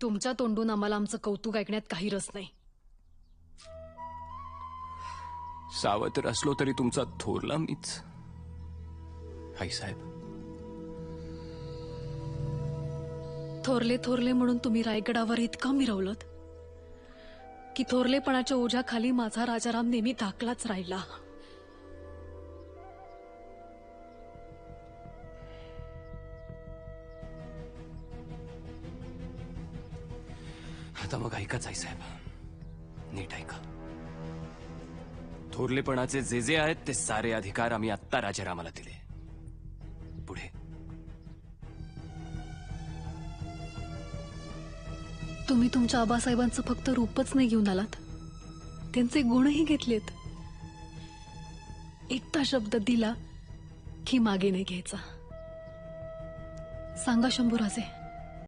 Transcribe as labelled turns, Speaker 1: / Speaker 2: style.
Speaker 1: तुमच्या तोंडून आम्हाला आमचं कौतुक ऐकण्यात काही रस नाही.
Speaker 2: सावत्र असलो तरी तुमचा थोरला मीच. आईसाहेब,
Speaker 1: थोरले थोरले म्हणून तुम्ही रायगडावर इतका मिरवलत की थोरलेपणाच्या ओझ्याखाली माझा राजाराम नेहमी धाकलाच राहिला.
Speaker 2: आता मग ऐकाच आईसाहेब, नीट ऐका. थोरलेपणाचे जे जे आहेत ते सारे अधिकार आम्ही आत्ता राजारामाला दिले. पुढे
Speaker 1: तुम्ही तुमच्या आबासाहेबांचं फक्त रूपच नाही घेऊन आलात, त्यांचे गुणही घेतलेत. एकदा शब्द दिला की मागे नाही घ्यायचा. सांगा शंभूराजे,